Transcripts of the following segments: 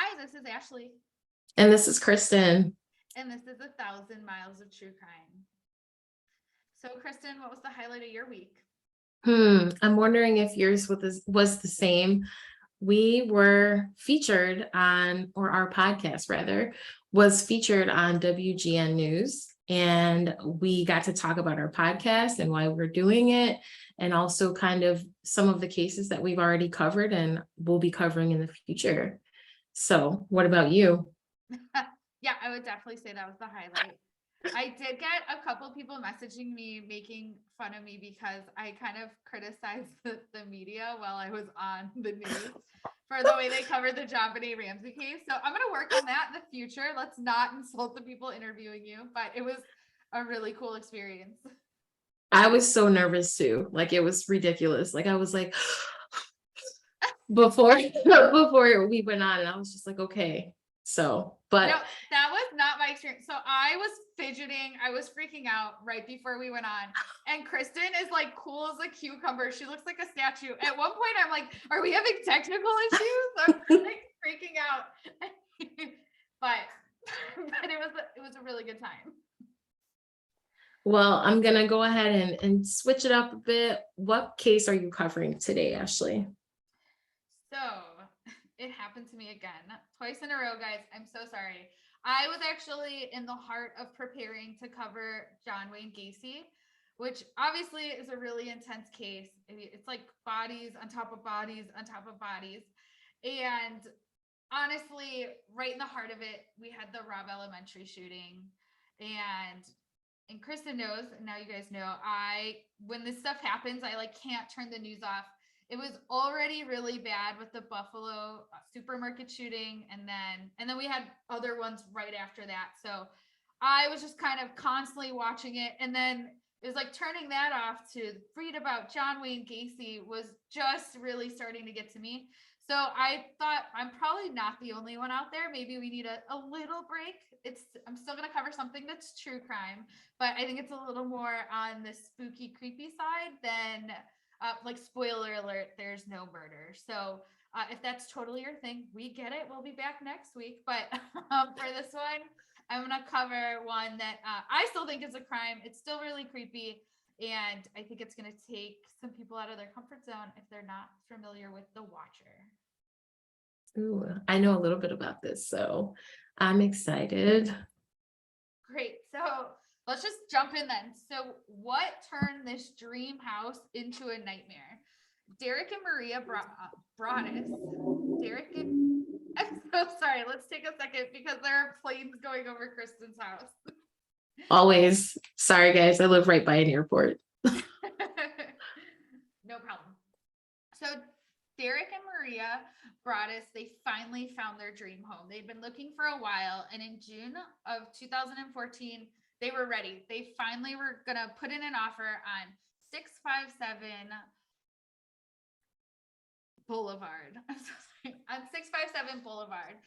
Hi, this is Ashley, And this is Kristen. and this is 1,000 Miles of True Crime. So, Kristen, what was the highlight of your week? I'm wondering if yours was the same. We were featured on, or our podcast rather, was featured on WGN News. And we got to talk about our podcast and why we're doing it, and also kind of some of the cases that we've already covered and will be covering in the future. So, what about you? Yeah, I would definitely say that was the highlight. I did get a couple people messaging me making fun of me because I kind of criticized the media while I was on the news for the way they covered the JonBenet Ramsey case. So I'm going to work on that in the future. Let's not insult the people interviewing you, but it was a really cool experience. I was so nervous too. Like it was ridiculous. Like I was like, before before we went on, and I was just like, okay. So, No, but that was not my experience. So I was fidgeting. I was freaking out right before we went on. And Kristen is like cool as a cucumber. She looks like a statue. At one point, I'm like, are we having technical issues? I'm like freaking out. but but it was a really good time. well, I'm gonna go ahead and switch it up a bit. What case are you covering today, Ashley? So it happened to me again, twice in a row, guys. I'm so sorry. I was actually in the heart of preparing to cover John Wayne Gacy, which obviously is a really intense case. It's like bodies on top of bodies on top of bodies. And honestly, right in the heart of it, we had the Robb Elementary shooting. And Kristen knows, and now you guys know, when this stuff happens, I like can't turn the news off. It was already really bad with the Buffalo supermarket shooting, and then we had other ones right after that. So I was just kind of constantly watching it, and then it was like turning that off to read about John Wayne Gacy was just really starting to get to me. So I thought I'm probably not the only one out there. Maybe we need a little break. I'm still gonna cover something that's true crime, but I think it's a little more on the spooky, creepy side than like spoiler alert, there's no murder. So if that's totally your thing, we get it. We'll be back next week. But for this one, I'm gonna cover one that I still think is a crime. It's still really creepy, and I think it's gonna take some people out of their comfort zone if they're not familiar with The Watcher. Ooh, I know a little bit about this, so I'm excited. Great. So let's just jump in then. So, what turned this dream house into a nightmare? Derek and Maria Broaddus. Derek and I'm so sorry. Let's take a second because there are planes going over Kristen's house. Always. Sorry, guys. I live right by an airport. No problem. So Derek and Maria Bradduss, they finally found their dream home. They'd been looking for a while, and in June of 2014, they were ready. They finally were gonna put in an offer on 657 Boulevard. On 657 Boulevard.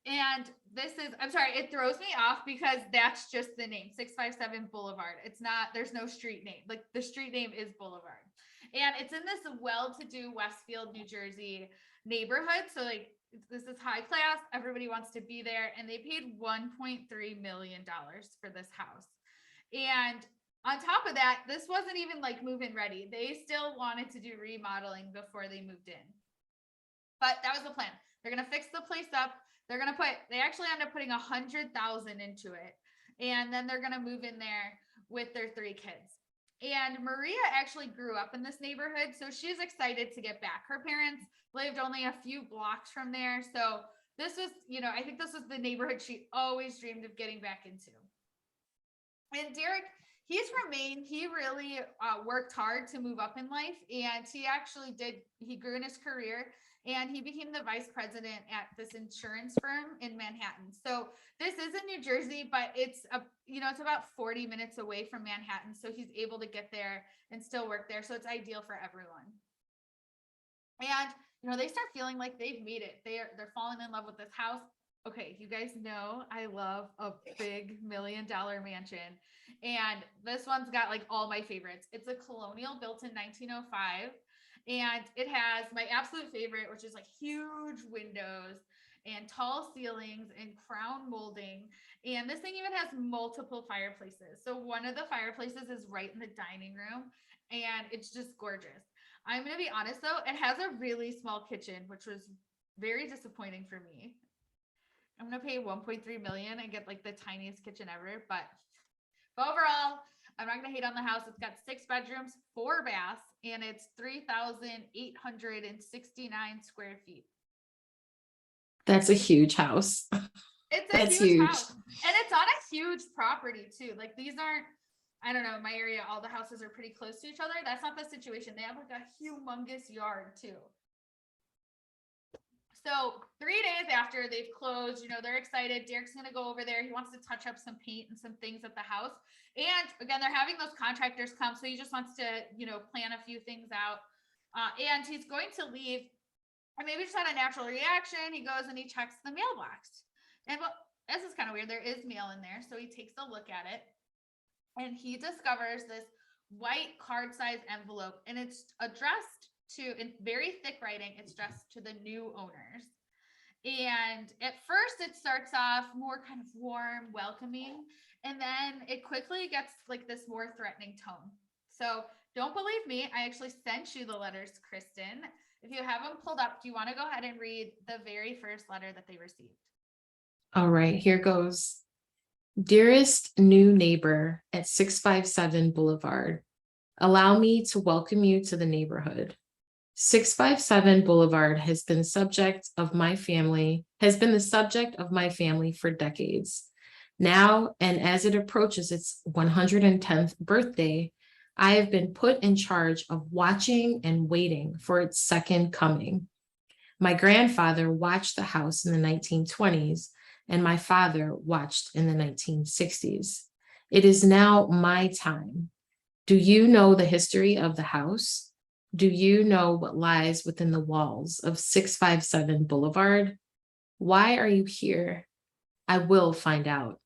And this is, I'm sorry, it throws me off because that's just the name, 657 Boulevard. It's not, there's no street name. Like the street name is Boulevard. And it's in this well-to-do Westfield, New Jersey neighborhood. So like this is high class. Everybody wants to be there. And they paid $1.3 million for this house. And on top of that, this wasn't even like move-in ready. They still wanted to do remodeling before they moved in. But that was the plan. They're gonna fix the place up. They actually end up putting $100,000 into it. And then they're gonna move in there with their 3 kids. And Maria actually grew up in this neighborhood, so she's excited to get back. Her parents lived only a few blocks from there. So this was, I think this was the neighborhood she always dreamed of getting back into. And Derek, he really worked hard to move up in life. And he grew in his career, and he became the vice president at this insurance firm in Manhattan. So this is in New Jersey, but it's about 40 minutes away from Manhattan. So he's able to get there and still work there. So it's ideal for everyone. And, they start feeling like they've made it. They're falling in love with this house. Okay, you guys know I love a big $1 million mansion. And this one's got like all my favorites. It's a colonial built in 1905. And it has my absolute favorite, which is like huge windows. and tall ceilings and crown molding. And this thing even has multiple fireplaces. So one of the fireplaces is right in the dining room, and it's just gorgeous. I'm going to be honest though, it has a really small kitchen, which was very disappointing for me. I'm going to pay 1.3 million and get like the tiniest kitchen ever, but overall, I'm not going to hate on the house. It's got 6 bedrooms, 4 baths, and it's 3,869 square feet. That's a huge house. It's a That's huge huge. house. And it's on a huge property too. Like these aren't, I don't know, in my area, all the houses are pretty close to each other. That's not the situation. They have like a humongous yard too. So 3 days after they've closed, they're excited. Derek's going to go over there. He wants to touch up some paint and some things at the house. And again, they're having those contractors come. So he just wants to, plan a few things out. And he's going to leave. And maybe just had a natural reaction. He goes and he checks the mailbox. And well, this is kind of weird. There is mail in there. So he takes a look at it. And he discovers this white card-sized envelope. And it's addressed in very thick writing, it's addressed to the new owners. And at first it starts off more kind of warm, welcoming, and then it quickly gets like this more threatening tone. So don't believe me, I actually sent you the letters, Kristen. If you have them pulled up, do you want to go ahead and read the very first letter that they received? All right, here goes. Dearest new neighbor at 657 Boulevard, allow me to welcome you to the neighborhood. 657 Boulevard has been the subject of my family for decades. Now, and as it approaches its 110th birthday, I have been put in charge of watching and waiting for its second coming. My grandfather watched the house in the 1920s, and my father watched in the 1960s. It is now my time. Do you know the history of the house? Do you know what lies within the walls of 657 Boulevard? Why are you here? I will find out.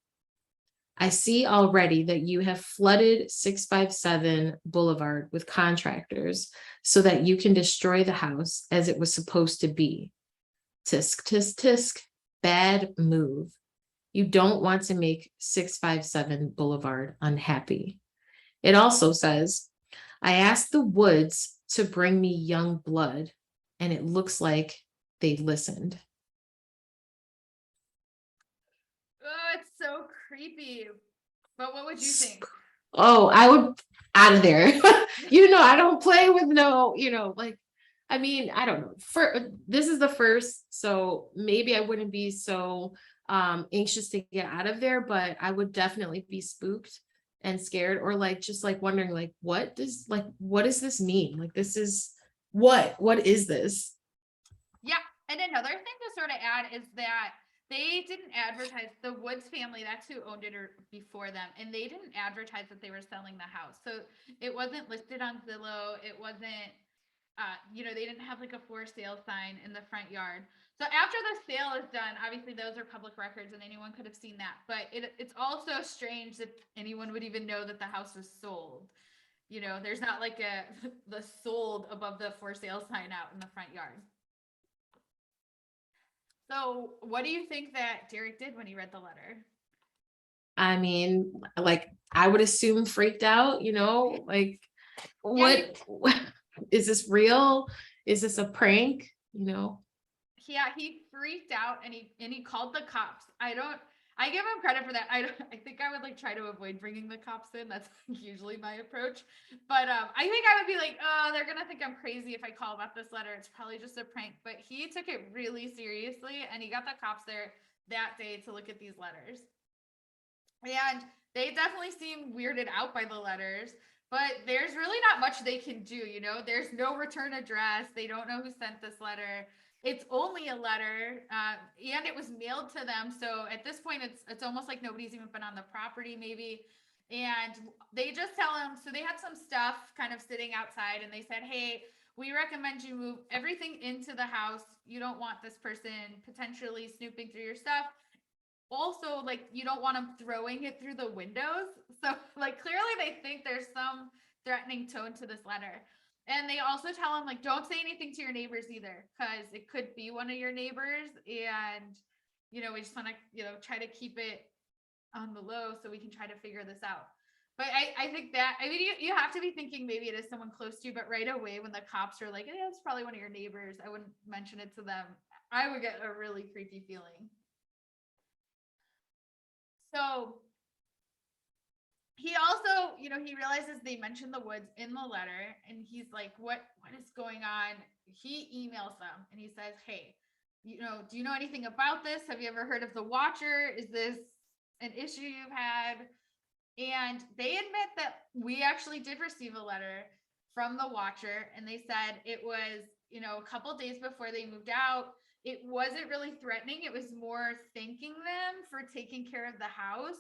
I see already that you have flooded 657 Boulevard with contractors so that you can destroy the house as it was supposed to be. Tisk, tisk, tisk, bad move. You don't want to make 657 Boulevard unhappy. It also says, I asked the woods to bring me young blood, and it looks like they listened. Oh, it's so creepy. But what would you think? Oh, I would out of there. I don't play with no, I don't know. This is the first, so maybe I wouldn't be so anxious to get out of there, but I would definitely be spooked and scared, or just wondering what does this mean? This is what is this? Yeah. And another thing to sort of add is that they didn't advertise, the Woods family, that's who owned it before them, and they didn't advertise that they were selling the house. So it wasn't listed on Zillow. It wasn't, they didn't have a for sale sign in the front yard. So after the sale is done, obviously those are public records and anyone could have seen that. But it's also strange that anyone would even know that the house was sold. There's not the sold above the for sale sign out in the front yard. So what do you think that Derek did when he read the letter? I mean, I would assume freaked out, what is this real? Is this a prank? Yeah, he freaked out and he called the cops. I give him credit for that. I think I would try to avoid bringing the cops in. That's usually my approach. But I think I would be oh, they're going to think I'm crazy if I call about this letter. It's probably just a prank. But he took it really seriously and he got the cops there that day to look at these letters. And they definitely seem weirded out by the letters, but there's really not much they can do. There's no return address. They don't know who sent this letter. It's only a letter, and it was mailed to them. So at this point, it's almost like nobody's even been on the property, maybe. And they just tell them, so they had some stuff kind of sitting outside, and they said, hey, we recommend you move everything into the house. You don't want this person potentially snooping through your stuff. Also, you don't want them throwing it through the windows. So clearly they think there's some threatening tone to this letter. And they also tell him, like, don't say anything to your neighbors either, because it could be one of your neighbors. And, we just want to, try to keep it on the low so we can try to figure this out. But I think that, I mean, you have to be thinking maybe it is someone close to you, but right away when the cops are like, it's probably one of your neighbors, I wouldn't mention it to them. I would get a really creepy feeling. So he also, he realizes they mentioned the woods in the letter, and he's like, what is going on? He emails them and he says, hey, do you know anything about this? Have you ever heard of the Watcher? Is this an issue you've had? And they admit that we actually did receive a letter from the Watcher, and they said it was, a couple days before they moved out. It wasn't really threatening. It was more thanking them for taking care of the house.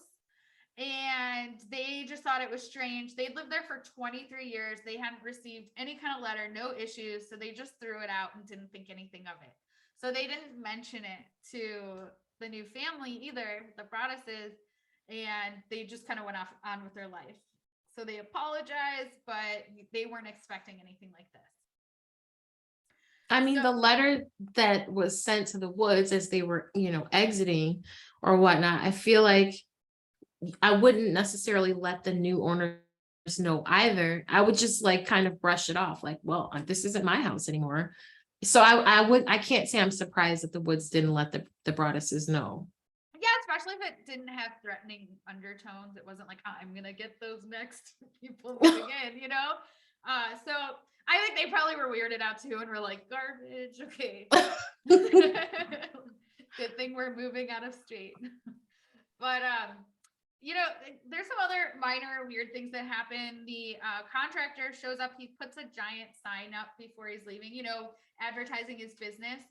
And they just thought it was strange. They'd lived there for 23 years. They hadn't received any kind of letter, no issues. So they just threw it out and didn't think anything of it. So they didn't mention it to the new family either, the Braddusses, and they just kind of went on with their life. So they apologized, but they weren't expecting anything like this. I mean, the letter that was sent to the woods as they were, exiting or whatnot, I feel like I wouldn't necessarily let the new owners know either. I would just like kind of brush it off, like, well, this isn't my house anymore. So I can't say I'm surprised that the woods didn't let the Broaddusses know. Yeah, especially if it didn't have threatening undertones. It wasn't like, I'm gonna get those next people moving in, So I think they probably were weirded out too and were like, garbage, okay. Good thing we're moving out of state. But there's some other minor weird things that happen. The contractor shows up, he puts a giant sign up before he's leaving, advertising his business.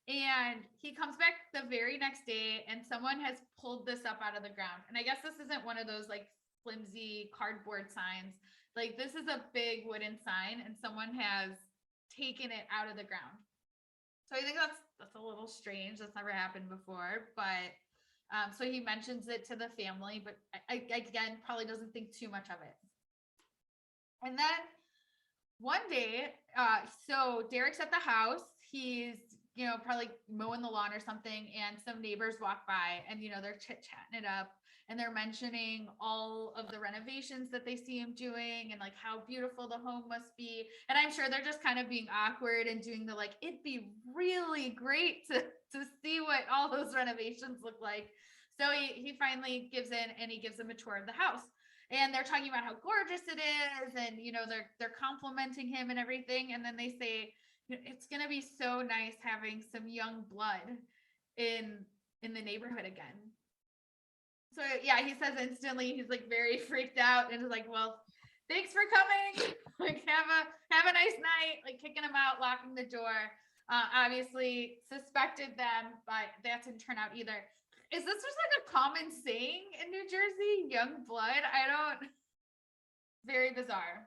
And he comes back the very next day and someone has pulled this up out of the ground. And I guess this isn't one of those like flimsy cardboard signs. Like this is a big wooden sign and someone has taken it out of the ground. So I think that's a little strange. That's never happened before, but so he mentions it to the family, but I again, probably doesn't think too much of it. And then one day, so Derek's at the house. He's, probably mowing the lawn or something. And some neighbors walk by and, they're chit-chatting it up. And they're mentioning all of the renovations that they see him doing and like how beautiful the home must be. And I'm sure they're just kind of being awkward and doing the like, it'd be really great to see what all those renovations look like. So he finally gives in and he gives them a tour of the house. And they're talking about how gorgeous it is. And, they're complimenting him and everything. And then they say, it's going to be so nice having some young blood in the neighborhood again. So yeah, he says instantly, he's like very freaked out and is like, well, thanks for coming. Like have a nice night, like kicking him out, locking the door. Obviously suspected them, but that didn't turn out either. Is this just like a common saying in New Jersey? Young blood? Very bizarre.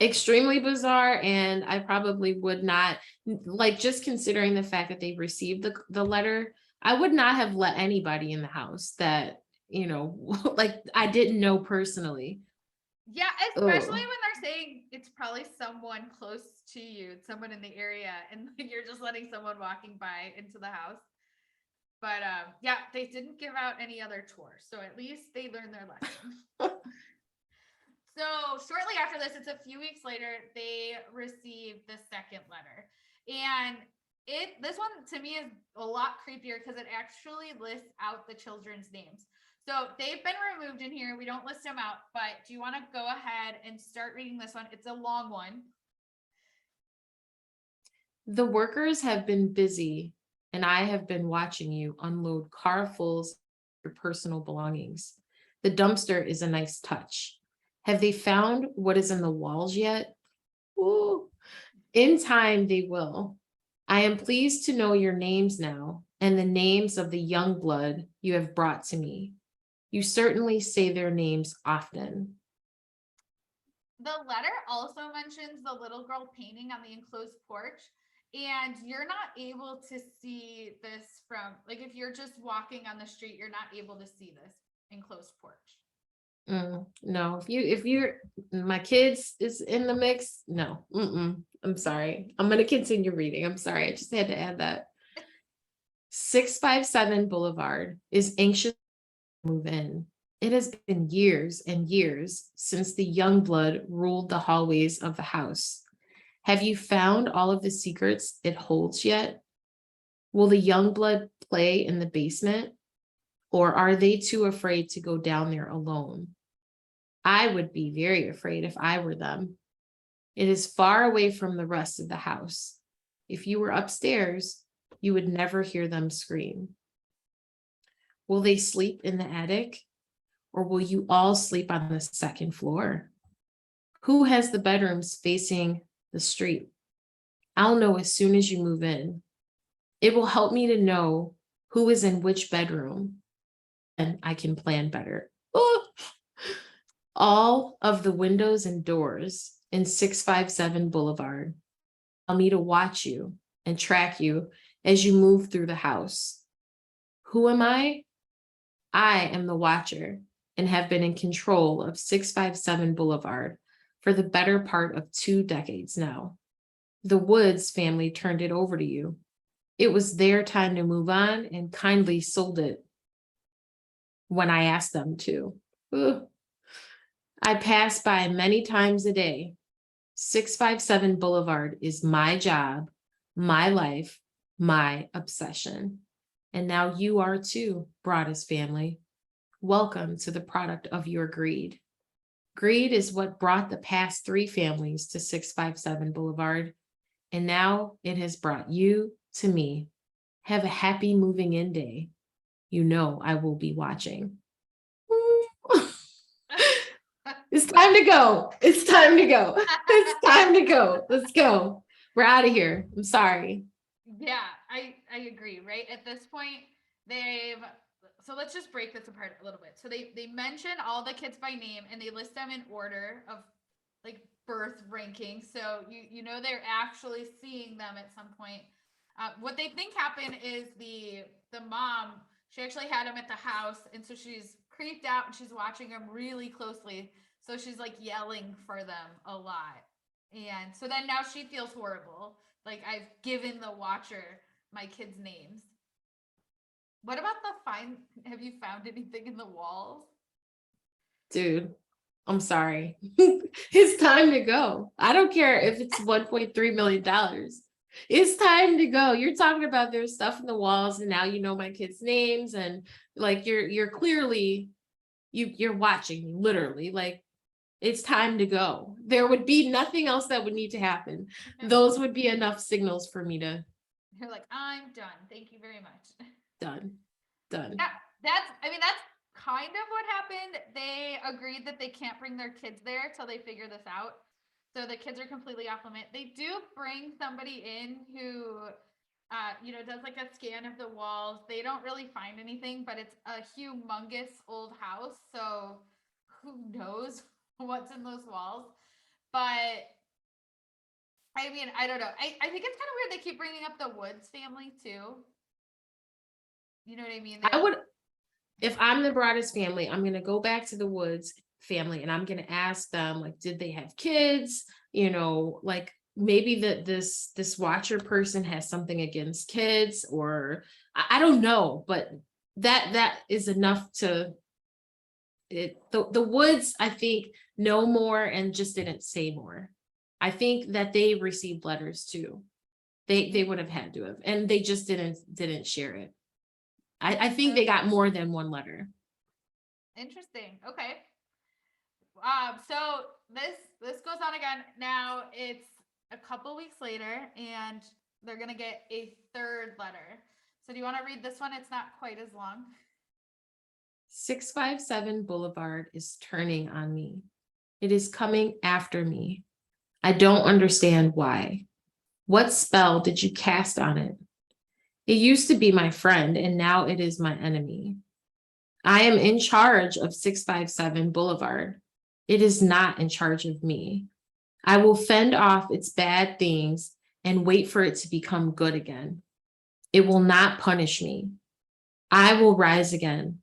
Extremely bizarre. And I probably would not, like, just considering the fact that they received the letter, I would not have let anybody in the house that, like I didn't know personally. Yeah, especially when they're saying it's probably someone close to you, someone in the area, and you're just letting someone walking by into the house. But yeah, they didn't give out any other tours, so at least they learned their lesson. So shortly after this, it's a few weeks later, they receive the second letter. And this one to me is a lot creepier because it actually lists out the children's names. So they've been removed in here. We don't list them out, but do you want to go ahead and start reading this one? It's a long one. The workers have been busy and I have been watching you unload carfuls of your personal belongings. The dumpster is a nice touch. Have they found what is in the walls yet? Ooh. In time, they will. I am pleased to know your names now and the names of the young blood you have brought to me. You certainly say their names often. The letter also mentions the little girl painting on the enclosed porch. And you're not able to see this from, like, if you're just walking on the street, you're not able to see this enclosed porch. No, if you're my kids is in the mix, no. I'm sorry. I'm gonna continue reading. I'm sorry. I just had to add that. 657 Boulevard is anxious to move in. It has been years and years since the young blood ruled the hallways of the house. Have you found all of the secrets it holds yet? Will the young blood play in the basement, or are they too afraid to go down there alone? I would be very afraid if I were them. It is far away from the rest of the house. If you were upstairs, you would never hear them scream. Will they sleep in the attic, or will you all sleep on the second floor? Who has the bedrooms facing the street? I'll know as soon as you move in. It will help me to know who is in which bedroom, and I can plan better. Oh. All of the windows and doors in 657 Boulevard allow me to watch you and track you as you move through the house. Who am I? I am the watcher and have been in control of 657 Boulevard for the better part of 2 decades now. The Woods family turned it over to you. It was their time to move on and kindly sold it when I asked them to. Ugh. I pass by many times a day. 657 Boulevard is my job, my life, my obsession. And now you are too, Broaddus family. Welcome to the product of your greed. Greed is what brought the past 3 families to 657 Boulevard. And now it has brought you to me. Have a happy moving in day. You know I will be watching. It's time to go. It's time to go. It's time to go. Let's go. We're out of here. I'm sorry. Yeah, I agree, right? At this point, so let's just break this apart a little bit. So they mention all the kids by name and they list them in order of like birth ranking. So you know they're actually seeing them at some point. What they think happened is the mom, she actually had him at the house, and so she's creeped out and she's watching him really closely. So she's like yelling for them a lot. And so then now she feels horrible. Like I've given the watcher my kids' names. What about have you found anything in the walls? Dude, I'm sorry. It's time to go. I don't care if it's $1.3 million. It's time to go. You're talking about there's stuff in the walls, and now you know my kids' names, and like you're clearly you're watching me, literally. Like it's time to go. There would be nothing else that would need to happen. Those would be enough signals for me to. You're like, I'm done. Thank you very much. Done. Yeah, that's kind of what happened. They agreed that they can't bring their kids there till they figure this out. So the kids are completely off limit. They do bring somebody in who does like a scan of the walls. They don't really find anything, but it's a humongous old house. So who knows what's in those walls? But I mean, I don't know. I think it's kind of weird they keep bringing up the Woods family too. You know what I mean? I would, if I'm the Broaddus family, I'm going to go back to the Woods family and I'm going to ask them, like, did they have kids? Like maybe this watcher person has something against kids, or I don't know, but that is enough to the Woods, I think, know more and just didn't say more. I think that they received letters too. They would have had to have, and they just didn't share it. I think they got more than one letter. Interesting. Okay. So this goes on again. Now it's a couple weeks later, and they're gonna get a 3rd letter. So do you want to read this one? It's not quite as long. 657 Boulevard is turning on me. It is coming after me. I don't understand why. What spell did you cast on it? It used to be my friend, and now it is my enemy. I am in charge of 657 Boulevard. It is not in charge of me. I will fend off its bad things and wait for it to become good again. It will not punish me. I will rise again.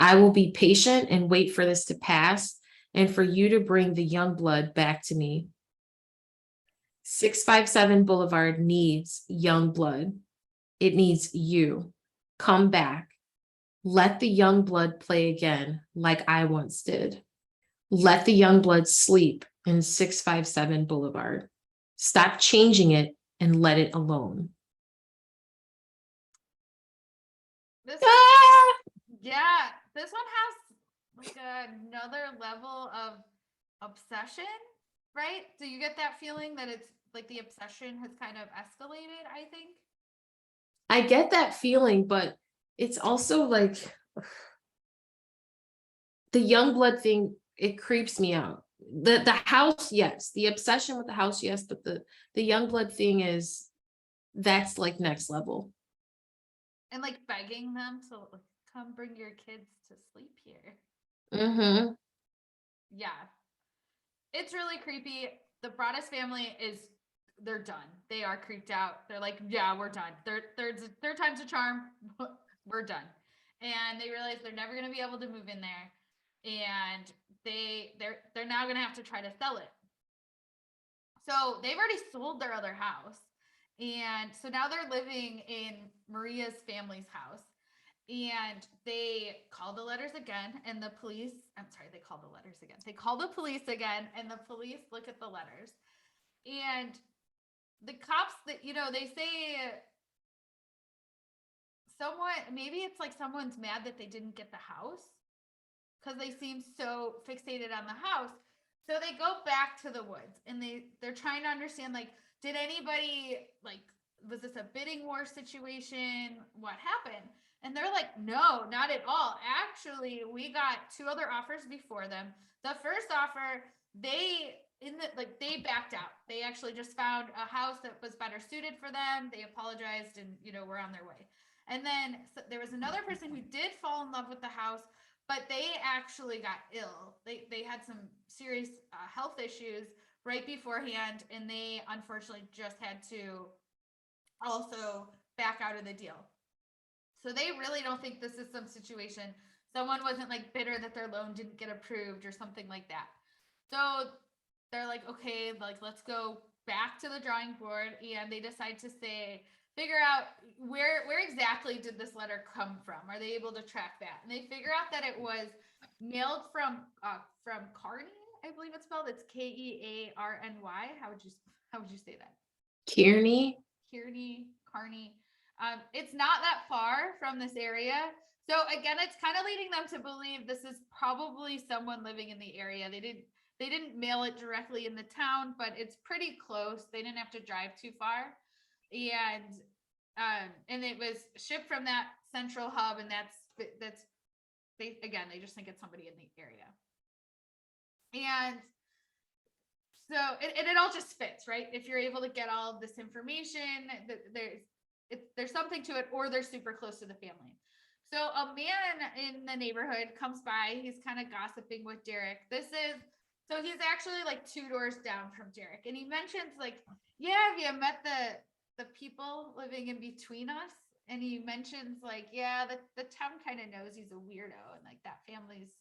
I will be patient and wait for this to pass and for you to bring the young blood back to me. 657 Boulevard needs young blood. It needs you. Come back. Let the young blood play again like I once did. Let the young blood sleep in 657 Boulevard. Stop changing it and let it alone. This one, Ah! yeah, this one has like another level of obsession, right? Do you get that feeling that it's like the obsession has kind of escalated, I think? I get that feeling, but it's also like the young blood thing, it creeps me out. The house, yes. The obsession with the house, yes, but the young blood thing is that's like next level. And like begging them to like, come bring your kids to sleep here. Mm-hmm. Yeah. It's really creepy. The Broaddus family they're done. They are creeped out. They're like, yeah, we're done. Third time's a charm. We're done. And they realize they're never gonna be able to move in there. And they're now gonna have to try to sell it. So they've already sold their other house. And so now they're living in Maria's family's house. And they call the letters again, and the police, I'm sorry, they call the letters again. They call the police again, and the police look at the letters. And the cops that, they say maybe it's like someone's mad that they didn't get the house because they seem so fixated on the house. So they go back to the woods and they're trying to understand, like, did anybody, like, was this a bidding war situation? What happened? And they're like, no, not at all. Actually, we got two other offers before them. The first offer, they backed out. They actually just found a house that was better suited for them. They apologized and, were on their way. And then there was another person who did fall in love with the house, but they actually got ill. They had some serious health issues right beforehand, and they unfortunately just had to also back out of the deal. So they really don't think this is some situation. Someone wasn't like bitter that their loan didn't get approved or something like that. So they're like, okay, like let's go back to the drawing board, and they decide to figure out where exactly did this letter come from? Are they able to track that? And they figure out that it was mailed from Kearney, I believe it's spelled. It's Kearny. How would you say that? Kearney. Kearney. It's not that far from this area. So again, it's kind of leading them to believe this is probably someone living in the area. They didn't mail it directly in the town, but it's pretty close. They didn't have to drive too far. And it was shipped from that central hub, and they just think it's somebody in the area. And so it all just fits, right? If you're able to get all of this information, there's something to it, or they're super close to the family. So a man in the neighborhood comes by. He's kind of gossiping with Derek. So he's actually like 2 doors down from Derek, and he mentions like, yeah, have you met the people living in between us? And he mentions like, yeah, the town kind of knows he's a weirdo, and like that family's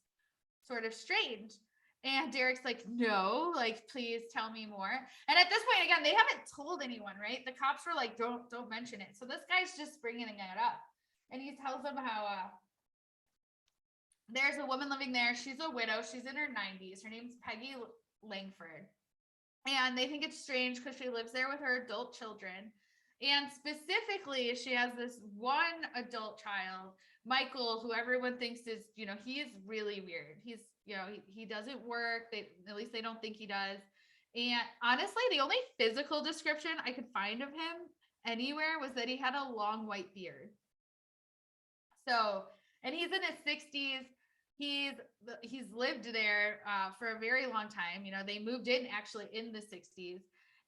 sort of strange. And Derek's like, no, like, please tell me more. And at this point, again, they haven't told anyone, right? The cops were like, don't mention it. So this guy's just bringing it up. And he tells them how there's a woman living there. She's a widow. She's in her 90s. Her name's Peggy Langford. And they think it's strange because she lives there with her adult children. And specifically, she has this one adult child, Michael, who everyone thinks is, he is really weird. He's, he doesn't work. At least they don't think he does. And honestly, the only physical description I could find of him anywhere was that he had a long white beard. So, and he's in his 60s. He's lived there for a very long time. They moved in actually in the 60s,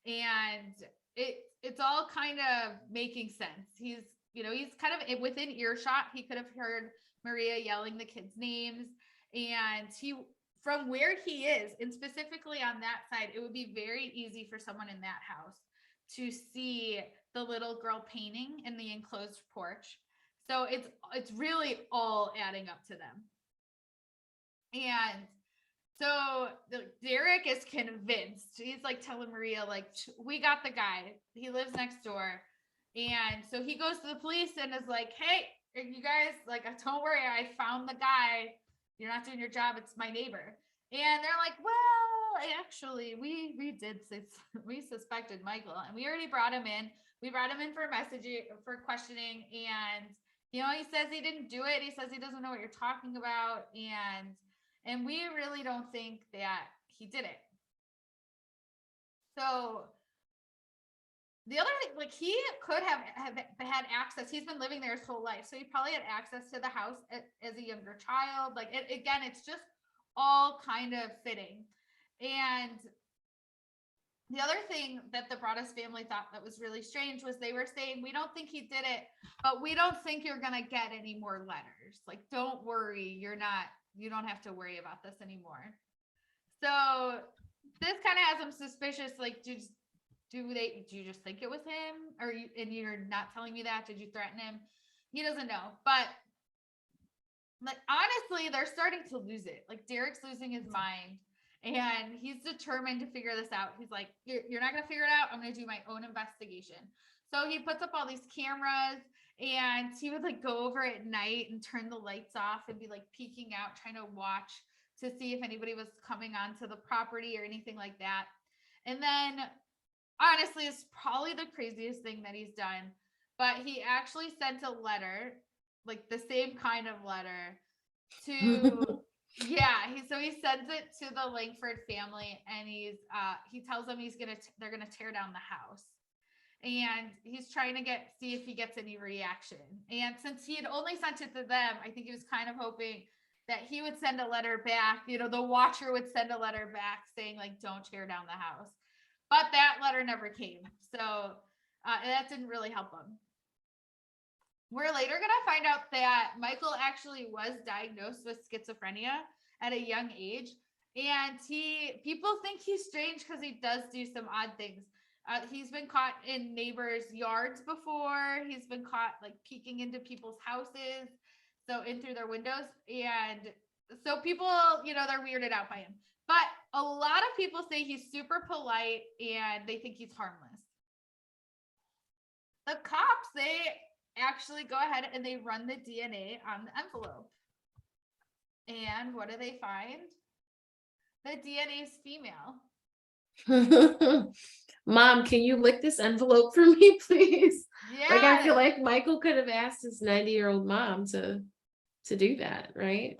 and it's all kind of making sense. He's kind of within earshot. He could have heard Maria yelling the kids' names, and from where he is, and specifically on that side, it would be very easy for someone in that house to see the little girl painting in the enclosed porch. So it's really all adding up to them. And so Derek is convinced. He's like telling Maria, like, we got the guy. He lives next door. And so he goes to the police and is like, hey, you guys, like, don't worry, I found the guy. You're not doing your job. It's my neighbor. And they're like, well, actually, we we suspected Michael, and we already brought him in. We brought him in for messaging, for questioning, and he says he didn't do it. He says he doesn't know what you're talking about, and we really don't think that he did it. So the other thing, like, he could have had access. He's been living there his whole life, so he probably had access to the house as a younger child. Like, again, it's just all kind of fitting. And the other thing that the Broaddus family thought that was really strange was they were saying, we don't think he did it, but we don't think you're going to get any more letters. Like, don't worry, you don't have to worry about this anymore. So this kind of has them suspicious. Like, do you just think it was him? And you're not telling me that? Did you threaten him? He doesn't know. But like, honestly, they're starting to lose it. Like, Derek's losing his mind, and he's determined to figure this out. He's like, you're not going to figure it out. I'm going to do my own investigation. So he puts up all these cameras, and he would like go over at night and turn the lights off and be like peeking out, trying to watch to see if anybody was coming onto the property or anything like that. And then, honestly, it's probably the craziest thing that he's done, but he actually sent a letter, like the same kind of letter, to so he sends it to the Langford family, and he tells them they're gonna tear down the house, and he's trying to see if he gets any reaction. And since he had only sent it to them, I think he was kind of hoping that he would send a letter back. The watcher would send a letter back saying, like, don't tear down the house. But that letter never came. So that didn't really help him. We're later going to find out that Michael actually was diagnosed with schizophrenia at a young age. And people think he's strange because he does do some odd things. He's been caught in neighbors' yards before. He's been caught like peeking into people's houses, so in through their windows. And so people, they're weirded out by him. But a lot of people say he's super polite and they think he's harmless. The cops, they actually go ahead and they run the DNA on the envelope. And what do they find? The DNA is female. Mom, can you lick this envelope for me, please? Yeah. Like, I feel like Michael could have asked his 90-year-old mom to do that, right?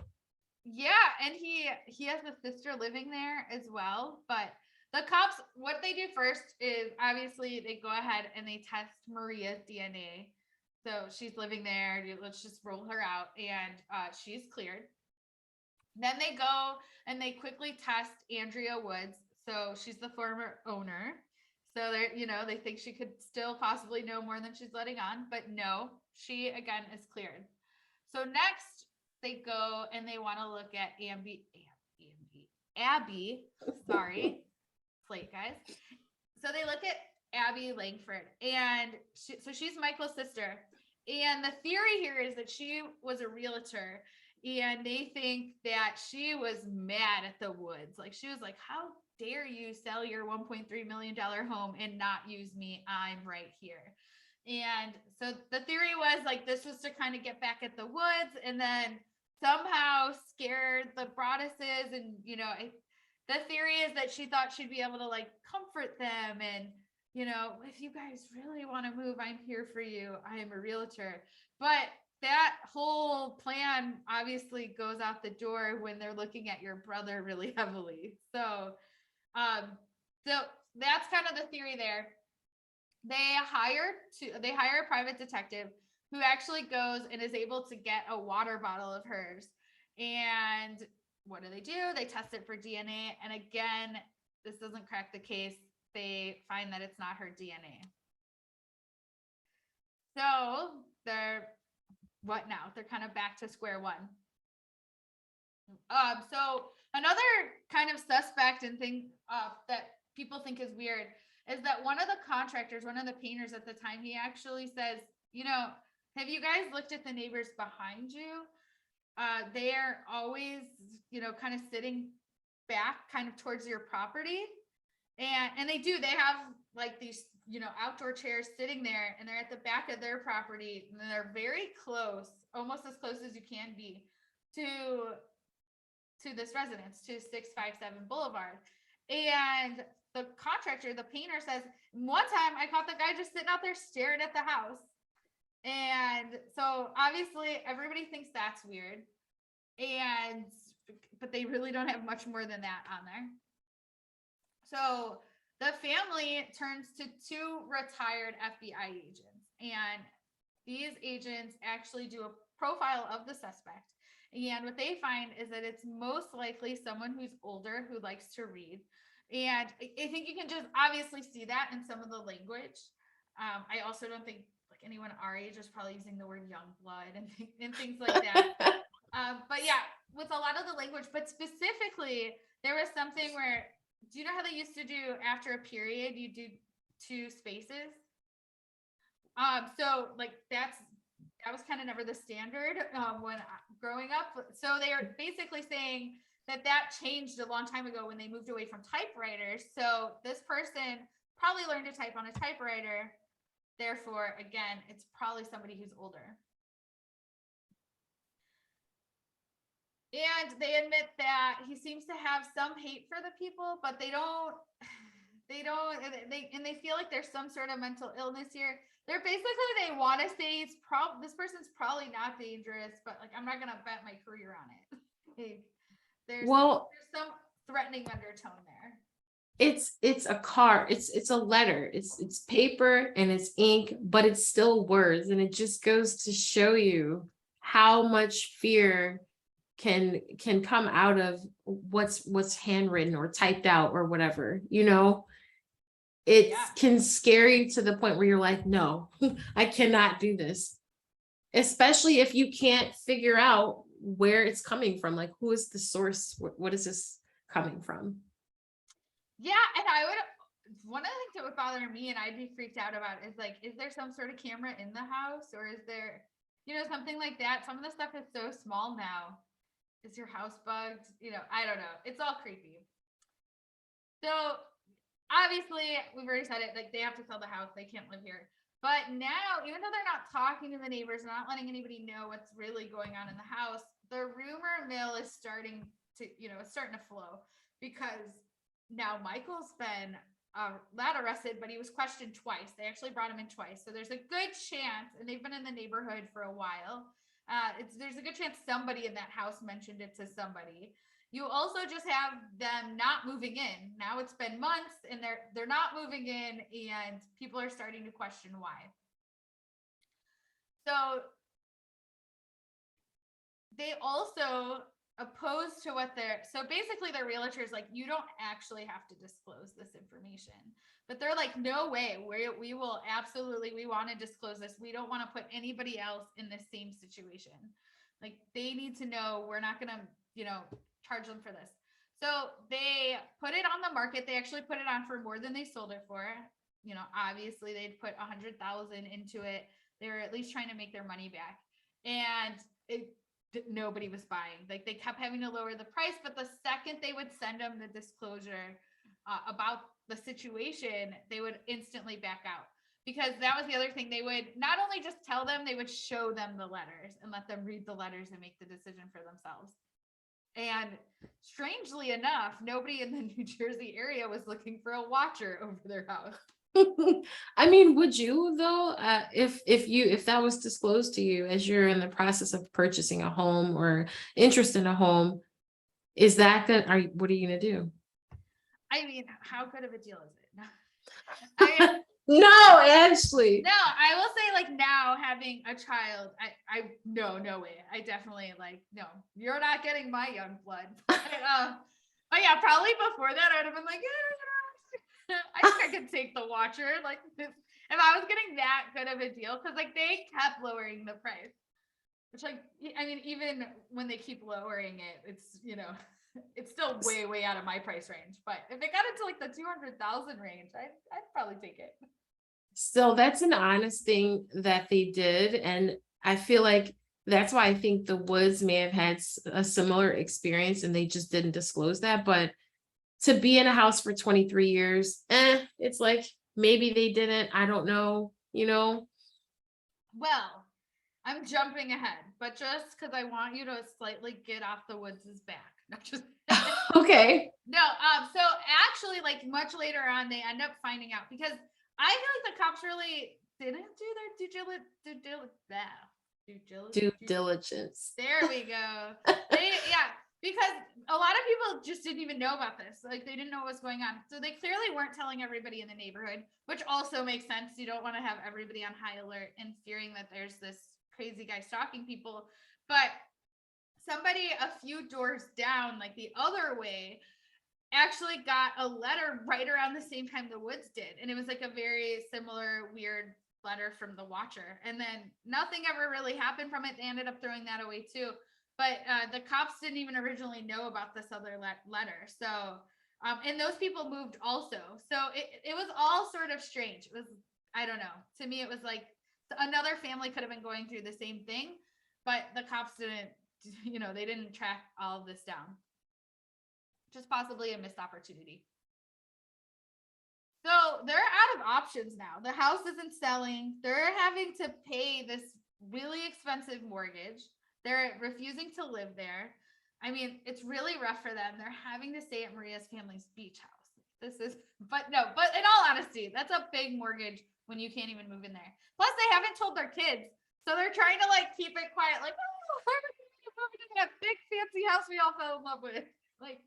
Yeah, and he has a sister living there as well. But the cops, what they do first is obviously they go ahead and they test Maria's DNA. So she's living there. Let's just roll her out, and she's cleared. Then they go and they quickly test Andrea Woods. So she's the former owner. So they're, they think she could still possibly know more than she's letting on, but no, she again is cleared. So next they go and they want to look at Abby. Sorry, plate guys. So they look at Abby Langford, and she's Michael's sister. And the theory here is that she was a realtor, and they think that she was mad at the Woods. Like, she was like, how dare you sell your $1.3 million home and not use me? I'm right here. And so the theory was like, this was to kind of get back at the Woods and then somehow scared the Broaddusses. And, the theory is that she thought she'd be able to like comfort them and, if you guys really want to move, I'm here for you. I am a realtor. But that whole plan obviously goes out the door when they're looking at your brother really heavily. So that's kind of the theory there. They hire a private detective who actually goes and is able to get a water bottle of hers. And what do? They test it for DNA. And again, this doesn't crack the case. They find that it's not her DNA. So what now? They're kind of back to square one. So another kind of suspect and thing that people think is weird is that one of the contractors, one of the painters at the time, he actually says, have you guys looked at the neighbors behind you? They are always, kind of sitting back kind of towards your property. And they have like these, outdoor chairs sitting there, and they're at the back of their property, and they're very close, almost as close as you can be to this residence, to 657 Boulevard. And the contractor, the painter, says, one time I caught the guy just sitting out there staring at the house. And so obviously everybody thinks that's weird. But they really don't have much more than that on there. So the family turns to 2 retired FBI agents, and these agents actually do a profile of the suspect. And what they find is that it's most likely someone who's older, who likes to read. And I think you can just obviously see that in some of the language. I also don't think like anyone our age is probably using the word young blood and things like that. But yeah, with a lot of the language, but specifically, there was something where, do you know how they used to do after a period, you do 2 spaces? So like that was kind of never the standard when growing up. So they are basically saying that changed a long time ago when they moved away from typewriters. So this person probably learned to type on a typewriter. Therefore, again, it's probably somebody who's older. And they admit that he seems to have some hate for the people, but they feel like there's some sort of mental illness here. They want to say this person's probably not dangerous, but like, I'm not going to bet my career on it. There's some threatening undertone there. It's a card, it's a letter, it's paper and it's ink, but it's still words. And it just goes to show you how much fear can come out of what's handwritten or typed out or whatever, it can scare you to the point where you're like, no, I cannot do this. Especially if you can't figure out where it's coming from. Like, who is the source? What is this coming from? Yeah. And one of the things that would bother me and I'd be freaked out about is like, is there some sort of camera in the house, or is there, something like that? Some of the stuff is so small now. Is your house bugged? I don't know. It's all creepy. So obviously we've already said it, like they have to sell the house. They can't live here. But now, even though they're not talking to the neighbors, not letting anybody know what's really going on in the house, the rumor mill is starting to, it's starting to flow, because now Michael's been not arrested, but he was questioned twice. They actually brought him in twice. So there's a good chance, and they've been in the neighborhood for a while. There's a good chance somebody in that house mentioned it to somebody. You also just have them not moving in. Now it's been months and they're not moving in, and people are starting to question why. So they also oppose to so basically their realtors like, you don't actually have to disclose this information. But they're like, no way, we will absolutely, we want to disclose this. We don't want to put anybody else in the same situation. Like, they need to know we're not going to, charge them for this. So they put it on the market. They actually put it on for more than they sold it for. Obviously they'd put $100,000 into it. They were at least trying to make their money back. And nobody was buying. Like, they kept having to lower the price, but the second they would send them the disclosure about the situation, they would instantly back out. Because that was the other thing. They would not only just tell them, they would show them the letters and let them read the letters and make the decision for themselves. And strangely enough, nobody in the New Jersey area was looking for a watcher over their house. I mean, would you though, if that was disclosed to you as you're in the process of purchasing a home or interest in a home, is that good? What are you gonna do? I mean, how good of a deal is it? No, actually. No, I will say, like, now having a child, no way. I definitely no, you're not getting my young blood. But yeah, probably before that, I'd have been like, yeah, I think I could take the watcher. Like, if I was getting that good of a deal, because like they kept lowering the price, which, like, I mean, even when they keep lowering it, it's it's still way out of my price range. But if it got into like the 200,000 range, I'd probably take it. Still, that's an honest thing that they did. And I feel like That's why I think the Woods may have had a similar experience and they just didn't disclose that. But to be in a house for 23 years, it's like maybe they didn't. I don't know, Well, I'm jumping ahead, but just because I want you to slightly get off the Woods' back. Not just Okay. no. So actually, like much later on, they end up finding out because I feel like the cops really didn't do their Due diligence. there we go. Yeah, because a lot of people just didn't even know about this. Like they didn't know what was going on. So they clearly weren't telling everybody in the neighborhood, which also makes sense. You don't want to have everybody on high alert and fearing that there's this crazy guy stalking people. But somebody a few doors down, like the other way, actually got a letter right around the same time the Woods did. And it was like a very similar weird letter from the Watcher. And then nothing ever really happened from it. They ended up throwing that away too. But the cops didn't even originally know about this other letter. So, and those people moved also. So it was all sort of strange. It was, I don't know. To me, it was like another family could have been going through the same thing, but the cops didn't, they didn't track all of this down. Just possibly a missed opportunity. So they're out of options now. The house isn't selling. They're having to pay this really expensive mortgage. They're refusing to live there. I mean, it's really rough for them. They're having to stay at Maria's family's beach house. But in all honesty, that's a big mortgage when you can't even move in there. Plus, they haven't told their kids. So they're trying to like keep it quiet. Like, oh, we're moving in that big fancy house we all fell in love with. Like,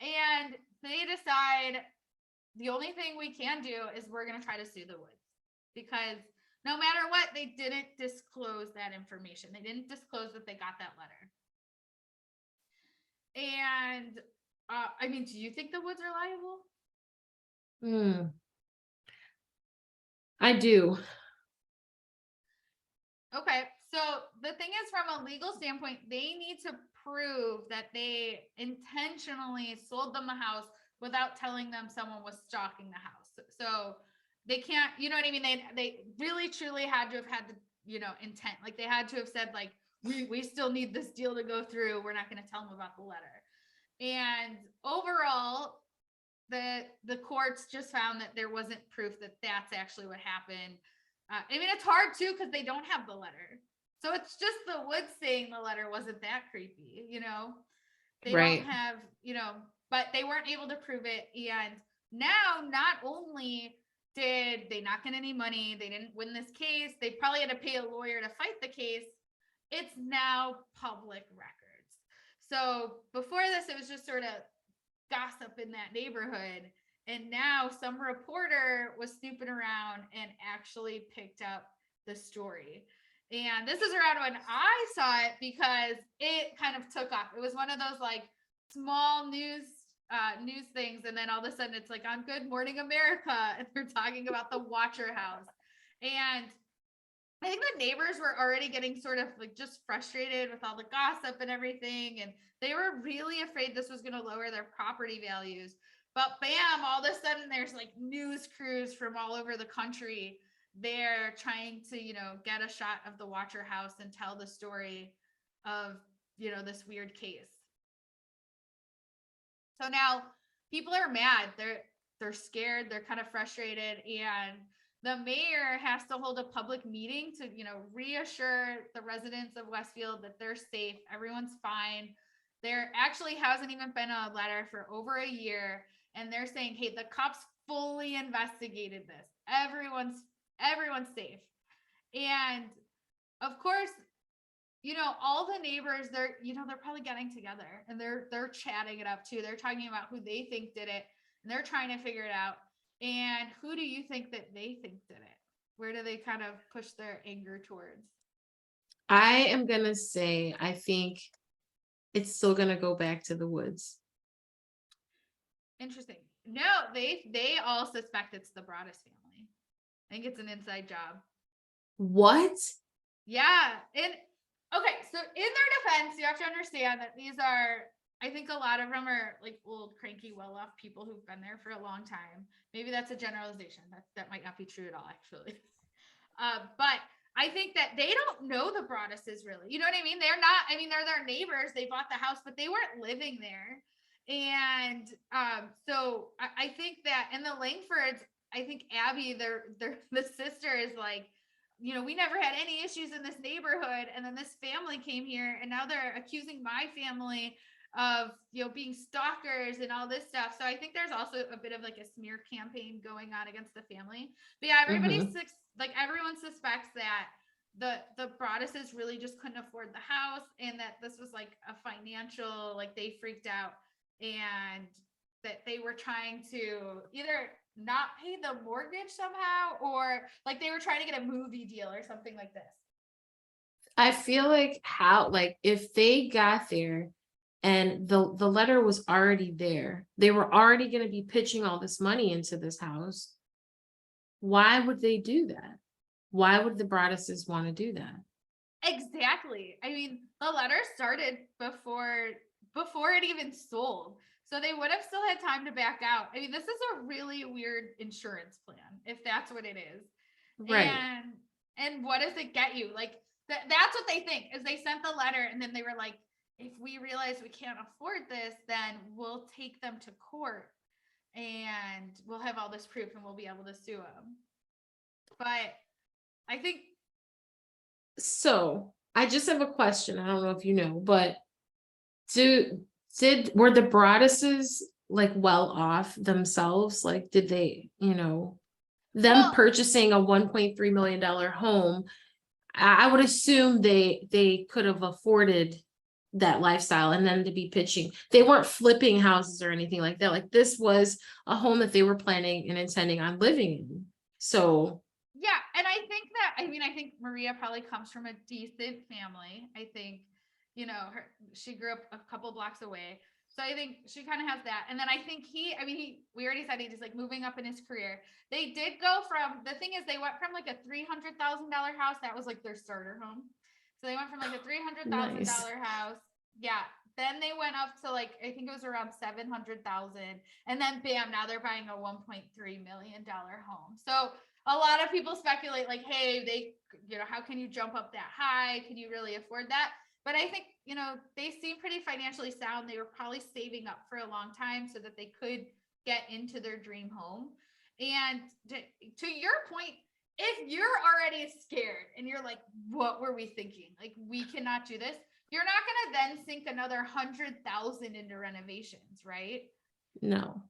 and they decide the only thing we can do is we're going to try to sue the Woods because no matter what, they didn't disclose that information. They didn't disclose that they got that letter. And I mean, do you think the Woods are liable? I do. Okay. So the thing is, from a legal standpoint, they need to prove that they intentionally sold them the house without telling them someone was stalking the house. So they can't, you know what I mean? They really truly had to have had the, intent. Like they had to have said like, we still need this deal to go through. We're not going to tell them about the letter. And overall, the courts just found that there wasn't proof that that's actually what happened. I mean, it's hard too, because they don't have the letter. So it's just the Woods saying the letter wasn't that creepy, They Right. don't have, but they weren't able to prove it. And now, not only did they not get any money, they didn't win this case, they probably had to pay a lawyer to fight the case. It's now public records. So before this, it was just sort of gossip in that neighborhood. And now some reporter was snooping around and actually picked up the story. And this is around when I saw it because it kind of took off. It was one of those like small news things, and then all of a sudden it's like on Good Morning America, and they're talking about the Watcher house. And I think the neighbors were already getting sort of like just frustrated with all the gossip and everything, and they were really afraid this was going to lower their property values. But bam, all of a sudden there's like news crews from all over the country. They're trying to, get a shot of the Watcher house and tell the story of, this weird case. So now people are mad. They're scared. They're kind of frustrated. And the mayor has to hold a public meeting to, reassure the residents of Westfield that they're safe. Everyone's fine. There actually hasn't even been a letter for over a year. And they're saying, hey, the cops fully investigated this. Everyone's safe. And of course, all the neighbors, they're probably getting together and they're chatting it up too. They're talking about who they think did it and they're trying to figure it out. And who do you think that they think did it? Where do they kind of push their anger towards? I am going to say, I think it's still going to go back to the Woods. Interesting. No, they all suspect it's the Bradduss family. I think it's an inside job. What? Yeah. And okay, so in their defense, you have to understand that these are, I think a lot of them are like old, cranky, well-off people who've been there for a long time. Maybe that's a generalization. That might not be true at all, actually. But I think that they don't know the Broaddusses really. You know what I mean? They're not, I mean, they're their neighbors. They bought the house, but they weren't living there. And so I think that, and the Langfords, I think Abby, the sister is like, you know, we never had any issues in this neighborhood. And then this family came here and now they're accusing my family of, you know, being stalkers and all this stuff. So I think there's also a bit of like a smear campaign going on against the family. But yeah, like everyone suspects that the Broaddusses really just couldn't afford the house and that this was like a financial, like they freaked out and that they were trying to either not pay the mortgage somehow or like they were trying to get a movie deal or something like this. I feel like if they got there and the letter was already there, they were already going to be pitching all this money into this house. Why would they do that? Why would the Broaddusses want to do that? Exactly. I mean, the letter started before it even sold. So they would have still had time to back out. I mean, this is a really weird insurance plan, if that's what it is. Right. And what does it get you? Like that's what they think is they sent the letter and then they were like, if we realize we can't afford this, then we'll take them to court and we'll have all this proof and we'll be able to sue them. But I think. So I just have a question. I don't know if you know, but were the Broaddusses like well off themselves? Like, did they, them purchasing a $1.3 million home? I would assume they could have afforded that lifestyle, and then to be pitching, they weren't flipping houses or anything like that. Like this was a home that they were planning and intending on living in. So yeah, and I think that, I think Maria probably comes from a decent family. I think, she grew up a couple blocks away. So I think she kind of has that. And then I think we already said he's like moving up in his career. They did go from, the thing is they went from like a $300,000 house. That was like their starter home. So they went from like a $300,000 house. Yeah. Then they went up to like, I think it was around 700,000. And then bam, now they're buying a $1.3 million home. So a lot of people speculate like, hey, how can you jump up that high? Can you really afford that? But I think, they seem pretty financially sound. They were probably saving up for a long time so that they could get into their dream home. And to your point, if you're already scared and you're like, what were we thinking? Like, we cannot do this. You're not going to then sink another 100,000 into renovations, right? No,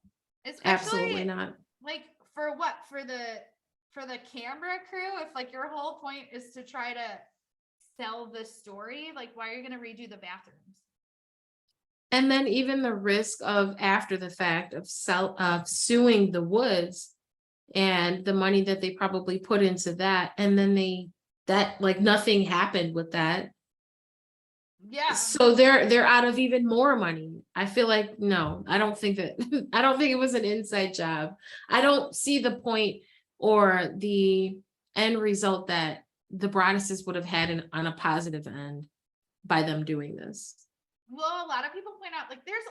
especially absolutely not. Like for what? For the camera crew, if like your whole point is to try to sell the story, like why are you going to redo the bathrooms? And then even the risk of after the fact of suing the Woods and the money that they probably put into that, and then nothing happened with that. Yeah. So they're out of even more money. I feel like no, I don't think it was an inside job. I don't see the point or the end result that the Broaddusses would have had on a positive end by them doing this. Well, a lot of people point out like there's,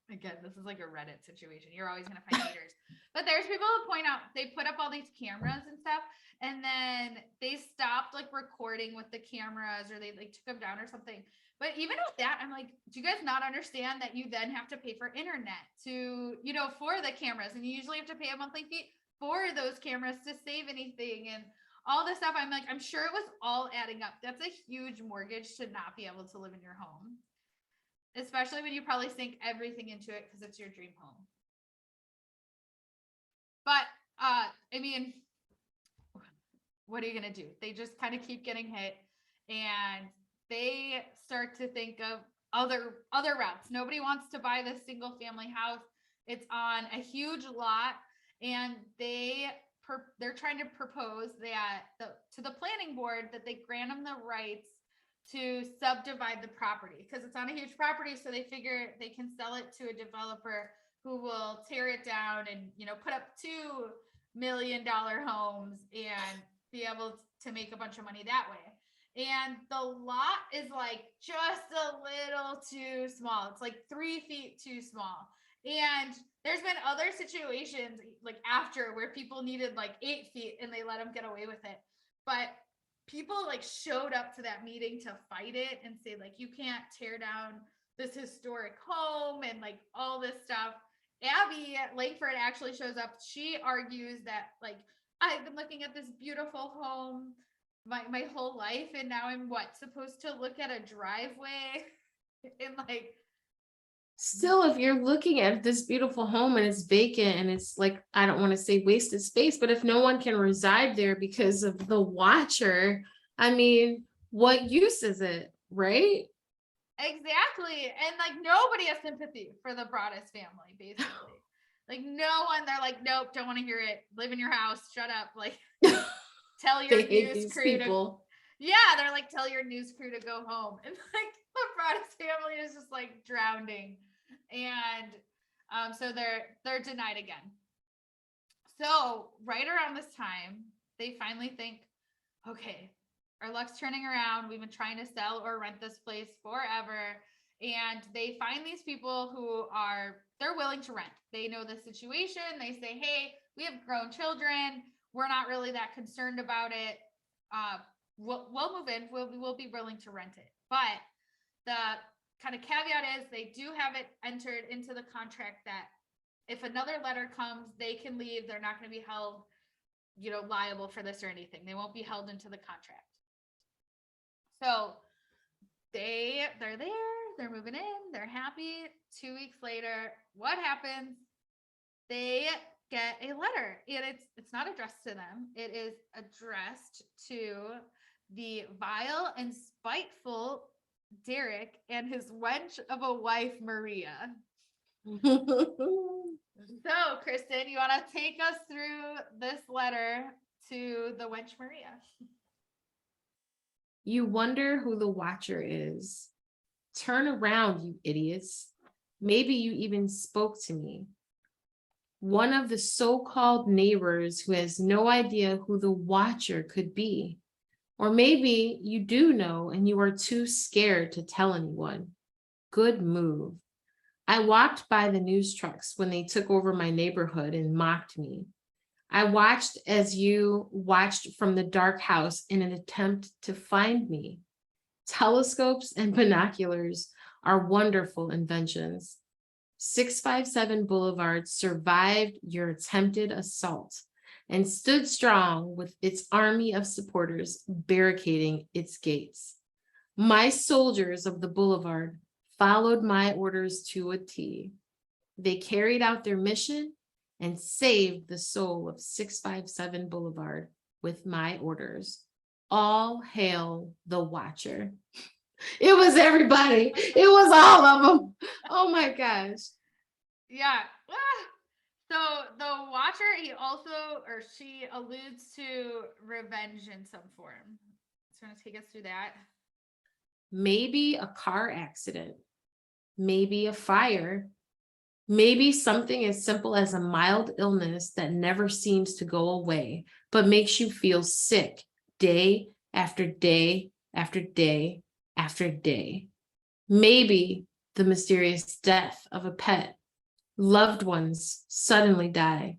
again, this is like a Reddit situation. You're always going to find haters, but there's people who point out they put up all these cameras and stuff, and then they stopped like recording with the cameras, or they like took them down or something. But even with that, I'm like, do you guys not understand that you then have to pay for internet to, for the cameras, and you usually have to pay a monthly fee for those cameras to save anything and all this stuff. I'm like, I'm sure it was all adding up. That's a huge mortgage to not be able to live in your home, especially when you probably sink everything into it because it's your dream home. But what are you going to do? They just kind of keep getting hit, and they start to think of other routes. Nobody wants to buy this single family house. It's on a huge lot, and they're trying to propose that to the planning board that they grant them the rights to subdivide the property because it's on a huge property. So they figure they can sell it to a developer who will tear it down and, put up $2 million homes and be able to make a bunch of money that way. And the lot is like just a little too small. It's like 3 feet too small. And there's been other situations like after where people needed like 8 feet and they let them get away with it. But people like showed up to that meeting to fight it and say like, you can't tear down this historic home and like all this stuff. Abby Langford actually shows up. She argues that like, I've been looking at this beautiful home my whole life, and now I'm supposed to look at a driveway and like, Still, if you're looking at this beautiful home and it's vacant and it's like, I don't want to say wasted space, but if no one can reside there because of the watcher, I mean, what use is it, right? exactly. And like nobody has sympathy for the Broaddus family, basically. Like no one, they're like, nope, don't want to hear it. Live in your house, shut up. Like tell your They hate news these crew people. yeah, they're like, tell your news crew to go home. And like the Broaddus family is just like drowning. And so they're denied again. So right around this time, they finally think, okay, our luck's turning around. We've been trying to sell or rent this place forever. And they find these people who they're willing to rent. They know the situation. They say, hey, we have grown children. We're not really that concerned about it. We'll move in. We'll be willing to rent it. But the kind of caveat is they do have it entered into the contract that if another letter comes, they can leave. They're not going to be held, liable for this or anything. They won't be held into the contract. So they're there, they're moving in, they're happy. 2 weeks later, what happens? They get a letter, and it's not addressed to them. It is addressed to the vile and spiteful Derek and his wench of a wife, Maria. So, Kristen, you want to take us through this letter to the wench Maria? You wonder who the watcher is. Turn around, you idiots. Maybe you even spoke to me. One of the so-called neighbors who has no idea who the watcher could be. Or maybe you do know and you are too scared to tell anyone. Good move. I walked by the news trucks when they took over my neighborhood and mocked me. I watched as you watched from the dark house in an attempt to find me. Telescopes and binoculars are wonderful inventions. 657 Boulevard survived your attempted assault and stood strong with its army of supporters barricading its gates. My soldiers of the Boulevard followed my orders to a T. They carried out their mission and saved the soul of 657 Boulevard with my orders. All hail the watcher. It was everybody. It was all of them. Oh my gosh. Yeah. So the watcher, she alludes to revenge in some form. So want to take us through that? Maybe a car accident, maybe a fire, maybe something as simple as a mild illness that never seems to go away, but makes you feel sick day after day after day after day. Maybe the mysterious death of a pet. Loved ones suddenly die.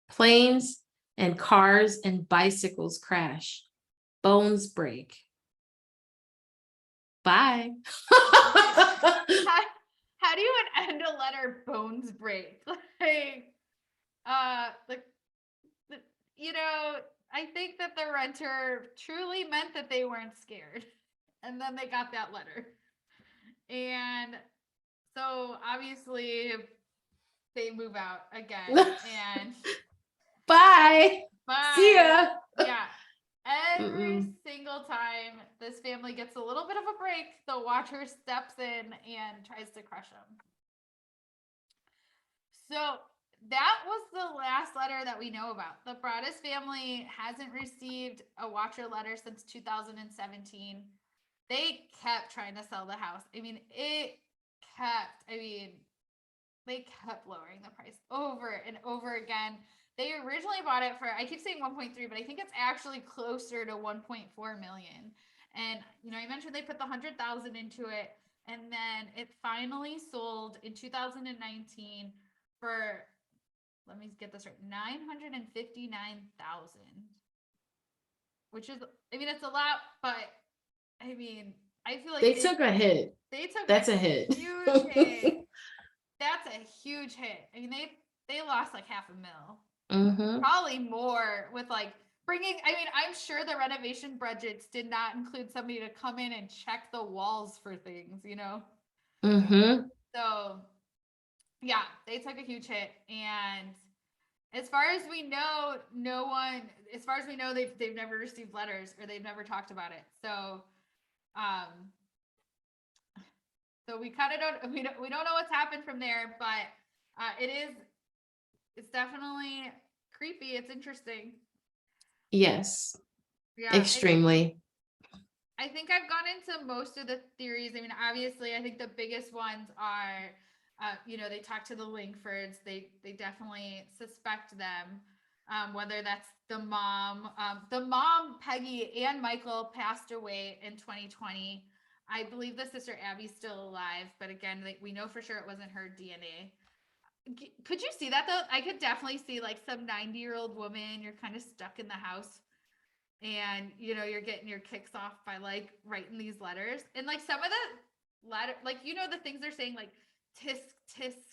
Planes and cars and bicycles crash. Bones break. Bye. How do you end a letter bones break? I think that the renter truly meant that they weren't scared. And then they got that letter. And so obviously they move out again and bye. bye. See ya. Yeah. Every single time this family gets a little bit of a break, the watcher steps in and tries to crush them. So that was the last letter that we know about. The Bradduss family hasn't received a watcher letter since 2017. They kept trying to sell the house. They kept lowering the price over and over again. They originally bought it for, I keep saying 1.3, but I think it's actually closer to 1.4 million. And, I mentioned they put the 100,000 into it, and then it finally sold in 2019 for, let me get this right, 959,000, which is, I mean, it's a lot, but I mean, I feel like They took a hit. They took That's a hit. huge hit. That's a huge hit. I mean, they lost like $500,000, probably more with like bringing. I mean, I'm sure the renovation budgets did not include somebody to come in and check the walls for things, you know. So, yeah, they took a huge hit, and as far as we know, no one. As far as we know, they've never received letters or they've never talked about it. So, so we kind of we don't know what's happened from there, but it's definitely creepy. It's interesting. Yes. Yeah. Extremely. I think I've gone into most of the theories. I mean, obviously, I think the biggest ones are, they talk to the Langfords. They definitely suspect them. Whether that's the mom, Peggy and Michael passed away in 2020. I believe the sister Abby's still alive, but again, we know for sure it wasn't her DNA. Could you see that though? I could definitely see like some 90-year-old woman. You're kind of stuck in the house, and you're getting your kicks off by like writing these letters, and like some of the letter, like the things they're saying, like tisk,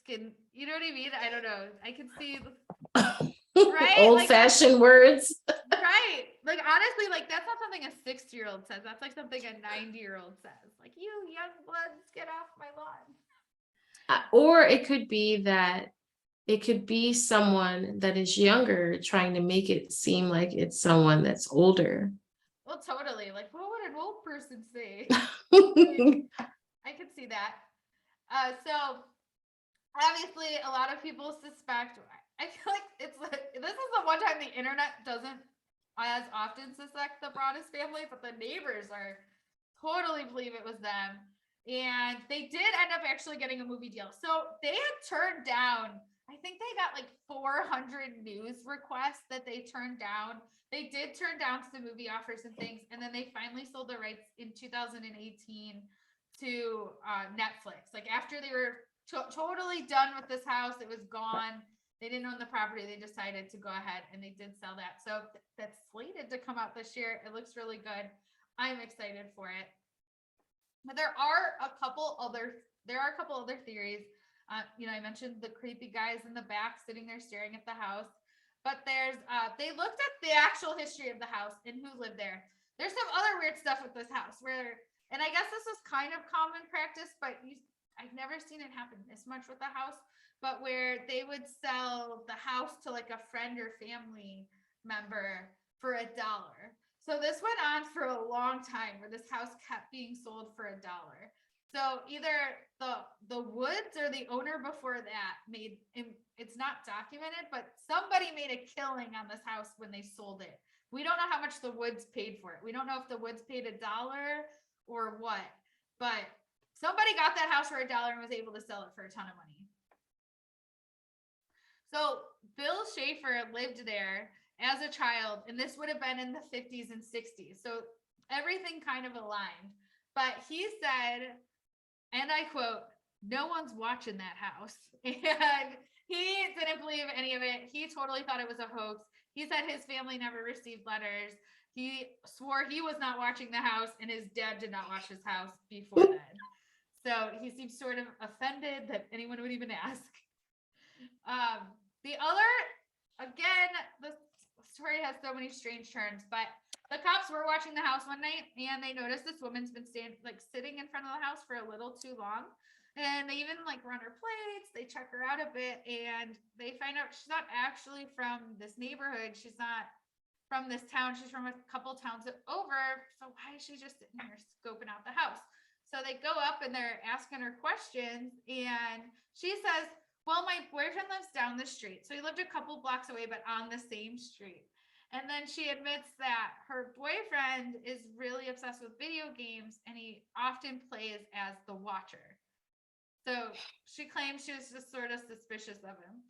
and you know what I mean? I don't know. I can see. Right? Old-fashioned words. Right. Like honestly, like that's not something a 60-year-old says. That's like something a 90-year-old says. Like, you young bloods, get off my lawn. Or it could be someone that is younger trying to make it seem like it's someone that's older. Well, totally. Like, what would an old person say? I could see that. So obviously a lot of people suspect. I feel like this is the one time the internet doesn't as often suspect the Broaddus family, but the neighbors are totally believe it was them. And they did end up actually getting a movie deal. So they had turned down, I think they got like 400 news requests that they turned down. They did turn down some movie offers and things. And then they finally sold the rights in 2018 to Netflix. Like after they were totally done with this house, it was gone. They didn't own the property. They decided to go ahead and they did sell that. So that's slated to come out this year. It looks really good. I'm excited for it. But there are a couple other theories. I mentioned the creepy guys in the back sitting there staring at the house. But they looked at the actual history of the house and who lived there. There's some other weird stuff with this house and I guess this is kind of common practice, but I've never seen it happen this much with the house. But where they would sell the house to like a friend or family member for $1. So this went on for a long time where this house kept being sold for $1. So either the Woods or the owner before that it's not documented, but somebody made a killing on this house when they sold it. We don't know how much the Woods paid for it. We don't know if the Woods paid $1 or what, but somebody got that house for $1 and was able to sell it for a ton of money. So Bill Schaefer lived there as a child, and this would have been in the 50s and 60s. So everything kind of aligned. But he said, and I quote, "No one's watching that house." And he didn't believe any of it. He totally thought it was a hoax. He said his family never received letters. He swore he was not watching the house, and his dad did not watch his house before then. So he seems sort of offended that anyone would even ask. The story has so many strange turns, but the cops were watching the house one night and they noticed this woman's been sitting in front of the house for a little too long. And they even run her plates, they check her out a bit, and they find out she's not actually from this neighborhood. She's not from this town. She's from a couple towns over. So why is she just sitting here scoping out the house? So they go up and they're asking her questions, and she says, "Well, my boyfriend lives down the street." So he lived a couple blocks away, but on the same street. And then she admits that her boyfriend is really obsessed with video games and he often plays as the Watcher. So she claims she was just sort of suspicious of him.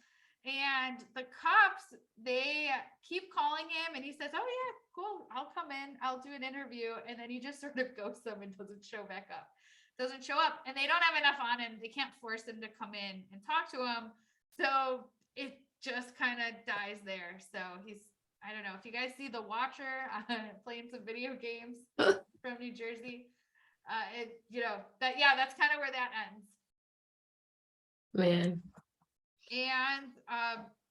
And the cops, they keep calling him and he says, "Oh yeah, cool, I'll come in, I'll do an interview." And then he just sort of ghosts them and doesn't show up. And they don't have enough on him. They can't force him to come in and talk to him. So it just kind of dies there. So I don't know if you guys see The Watcher playing some video games from New Jersey. That's kind of where that ends. Man. And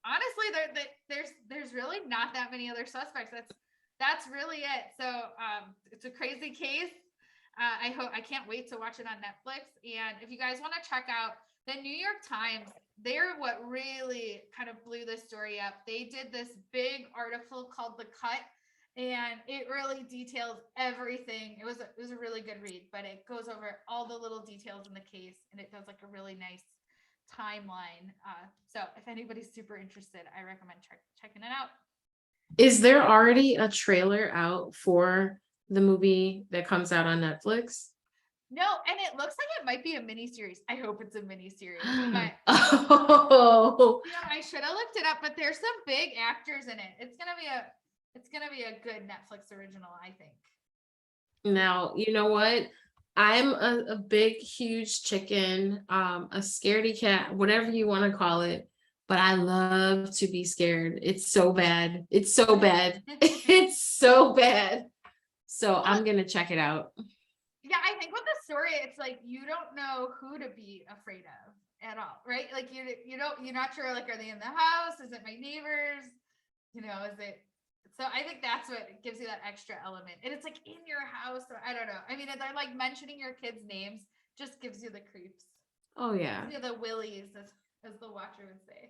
honestly, there's really not that many other suspects. That's really it. So it's a crazy case. I can't wait to watch it on Netflix. And if you guys want to check out the New York Times, they're what really kind of blew this story up. They did this big article called The Cut, and it really details everything. It was a really good read, but it goes over all the little details in the case, and it does like a really nice timeline. So if anybody's super interested, I recommend checking it out. Is there already a trailer out for the movie that comes out on Netflix? No, and it looks like it might be a miniseries. I hope it's a miniseries. But Oh, I should have looked it up, but there's some big actors in it. It's gonna be a good Netflix original, I think. now you know what? I'm a big, huge chicken, a scaredy cat, whatever you want to call it. But I love to be scared. It's so bad. It's so bad. It's so bad. So I'm gonna check it out. Yeah, I think with the story, it's like you don't know who to be afraid of at all, right? Like you're not sure. Like, are they in the house? Is it my neighbors? Is it? So I think that's what gives you that extra element, and it's like in your house. Or I don't know. I mean, they're like mentioning your kids' names just gives you the creeps. Oh yeah. Gives you the willies, as the Watcher would say.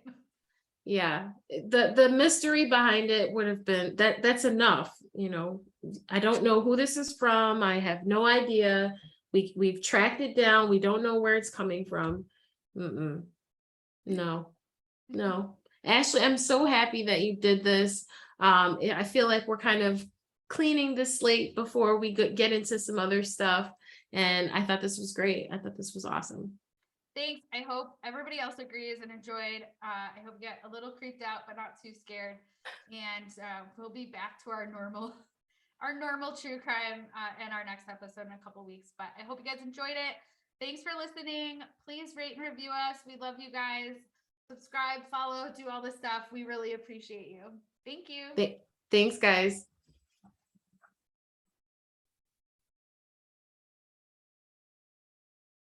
Yeah. The mystery behind it would have been that's enough. I don't know who this is from. I have no idea. We've tracked it down. We don't know where it's coming from. No. Ashley, I'm so happy that you did this. I feel like we're kind of cleaning the slate before we get into some other stuff. And I thought this was great. I thought this was awesome. Thanks. I hope everybody else agrees and enjoyed. I hope you get a little creeped out, but not too scared. And we'll be back to our normal true crime in our next episode in a couple weeks. But I hope you guys enjoyed it. Thanks for listening. Please rate and review us. We love you guys. Subscribe, follow, do all this stuff. We really appreciate you. Thank you. Thanks, guys.